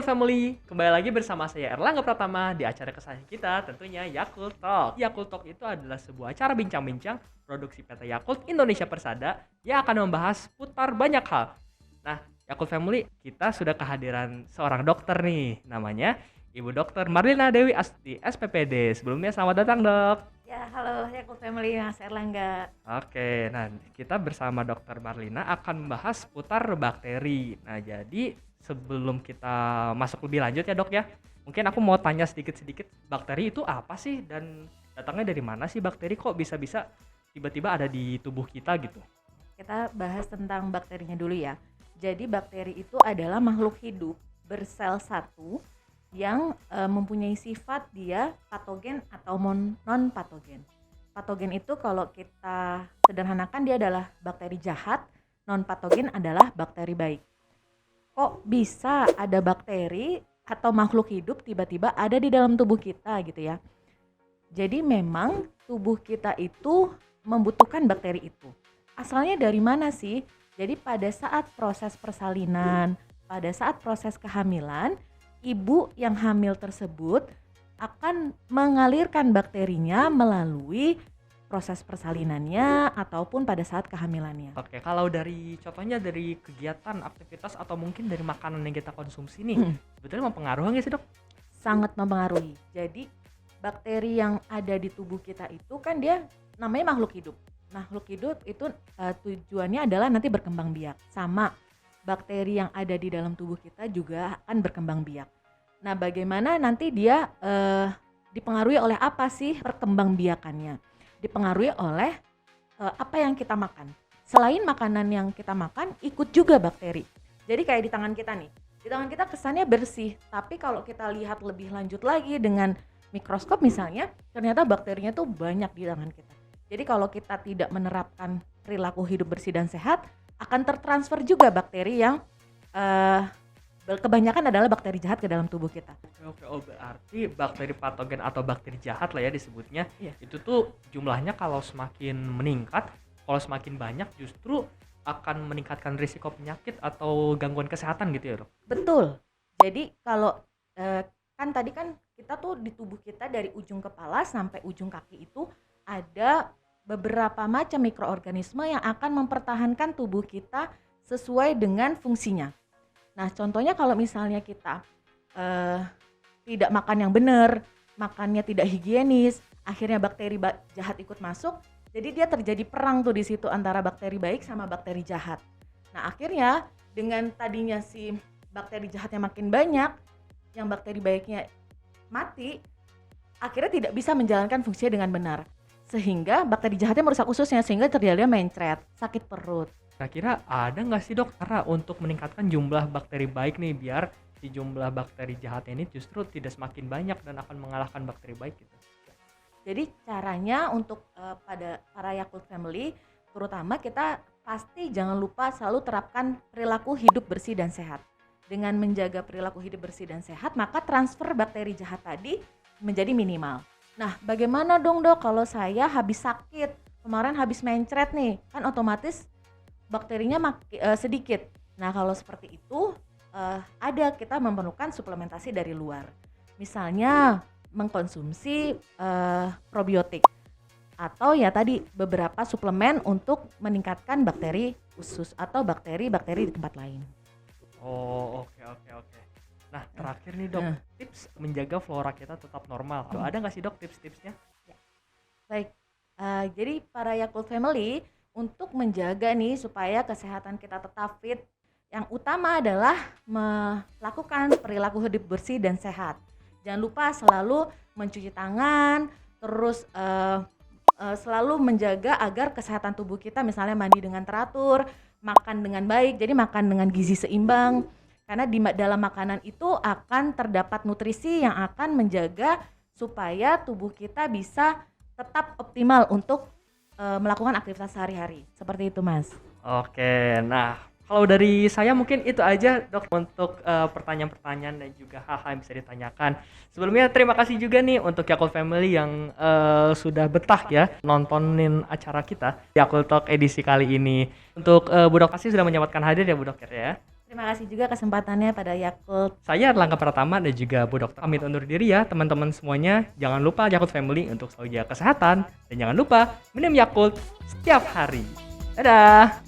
Family, kembali lagi bersama saya Erlangga Pratama di acara kesayangan kita tentunya Yakult Talk. Yakult Talk itu adalah sebuah acara bincang-bincang produksi PT Yakult Indonesia Persada yang akan membahas putar banyak hal. Nah, Yakult Family, kita sudah kehadiran seorang dokter nih, namanya Ibu Dokter Marlina Dewi Astuti SPPD. Sebelumnya selamat datang, Dok. Ya, halo Yakult Family, Mas Erlangga. Oke, nah kita bersama Dokter Marlina akan membahas putar bakteri. Nah, jadi sebelum kita masuk lebih lanjut ya, Dok ya, mungkin aku mau tanya sedikit-sedikit, bakteri itu apa sih dan datangnya dari mana sih bakteri, kok bisa-bisa tiba-tiba ada di tubuh kita gitu? Kita bahas tentang bakterinya dulu ya. Jadi bakteri itu adalah makhluk hidup bersel satu yang mempunyai sifat dia patogen atau non patogen. Patogen itu kalau kita sederhanakan dia adalah bakteri jahat, non patogen adalah bakteri baik. Kok bisa ada bakteri atau makhluk hidup tiba-tiba ada di dalam tubuh kita gitu ya. Jadi memang tubuh kita itu membutuhkan bakteri itu. Asalnya dari mana sih? Jadi pada saat proses persalinan, pada saat proses kehamilan, ibu yang hamil tersebut akan mengalirkan bakterinya melalui proses persalinannya ataupun pada saat kehamilannya. Oke, kalau dari contohnya dari kegiatan, aktivitas atau mungkin dari makanan yang kita konsumsi nih, sebetulnya mempengaruhi nggak sih, Dok? Sangat mempengaruhi. Jadi bakteri yang ada di tubuh kita itu kan dia namanya makhluk hidup. Makhluk hidup itu tujuannya adalah nanti berkembang biak. Sama bakteri yang ada di dalam tubuh kita juga akan berkembang biak. Nah, bagaimana nanti dia dipengaruhi oleh apa sih perkembangbiakannya? Dipengaruhi oleh apa yang kita makan. Selain makanan yang kita makan, ikut juga bakteri. Jadi kayak di tangan kita nih. Di tangan kita kesannya bersih, tapi kalau kita lihat lebih lanjut lagi dengan mikroskop misalnya, ternyata bakterinya tuh banyak di tangan kita. Jadi kalau kita tidak menerapkan perilaku hidup bersih dan sehat, akan tertransfer juga bakteri yang kebanyakan adalah bakteri jahat ke dalam tubuh kita. Oke, oh berarti bakteri patogen atau bakteri jahat lah ya disebutnya. Iya. Itu tuh jumlahnya kalau semakin meningkat, kalau semakin banyak justru akan meningkatkan risiko penyakit atau gangguan kesehatan gitu ya, Dok? Betul. Jadi kalau kan tadi kan kita tuh di tubuh kita dari ujung kepala sampai ujung kaki itu ada beberapa macam mikroorganisme yang akan mempertahankan tubuh kita sesuai dengan fungsinya. Nah, contohnya kalau misalnya kita tidak makan yang benar, makannya tidak higienis, akhirnya bakteri jahat ikut masuk, jadi dia terjadi perang tuh di situ antara bakteri baik sama bakteri jahat. Nah, akhirnya dengan tadinya si bakteri jahatnya makin banyak, yang bakteri baiknya mati, akhirnya tidak bisa menjalankan fungsinya dengan benar. Sehingga bakteri jahatnya merusak ususnya, sehingga terjadi mencret, sakit perut. Kira-kira ada nggak sih, Dok, cara untuk meningkatkan jumlah bakteri baik nih biar si jumlah bakteri jahat ini justru tidak semakin banyak dan akan mengalahkan bakteri baik gitu? Jadi caranya untuk pada para Yakult Family, terutama kita pasti jangan lupa selalu terapkan perilaku hidup bersih dan sehat. Dengan menjaga perilaku hidup bersih dan sehat, maka transfer bakteri jahat tadi menjadi minimal. Nah, bagaimana dong, Dok, kalau saya habis sakit, kemarin habis mencret nih, kan otomatis bakterinya sedikit. Nah, kalau seperti itu ada kita memerlukan suplementasi dari luar. Misalnya mengkonsumsi probiotik atau ya tadi beberapa suplemen untuk meningkatkan bakteri usus atau bakteri-bakteri di tempat lain. Oh, oke. Nah, terakhir nih, Dok, tips menjaga flora kita tetap normal. Ada nggak sih, Dok, tips-tipsnya? Ya. Baik, jadi para Yakult Family, untuk menjaga nih supaya kesehatan kita tetap fit, yang utama adalah melakukan perilaku hidup bersih dan sehat. Jangan lupa selalu mencuci tangan, terus selalu menjaga agar kesehatan tubuh kita, misalnya mandi dengan teratur, makan dengan baik, jadi makan dengan gizi seimbang. Karena di dalam makanan itu akan terdapat nutrisi yang akan menjaga supaya tubuh kita bisa tetap optimal untuk melakukan aktivitas sehari-hari. Seperti itu, Mas. Oke, nah kalau dari saya mungkin itu aja, Dok, untuk pertanyaan-pertanyaan dan juga hal-hal yang bisa ditanyakan. Sebelumnya terima kasih juga nih untuk Yakult Family yang sudah betah ya nontonin acara kita Yakult Talk edisi kali ini. Untuk Bu Dok pasti sudah menyempatkan hadir ya, Bu Dok ya. Terima kasih juga kesempatannya pada Yakult. Saya Erlangga Pratama dan juga Bu Dokter pamit undur diri ya teman-teman semuanya. Jangan lupa Yakult Family untuk selalu jaga kesehatan. Dan jangan lupa minum Yakult setiap hari. Dadah!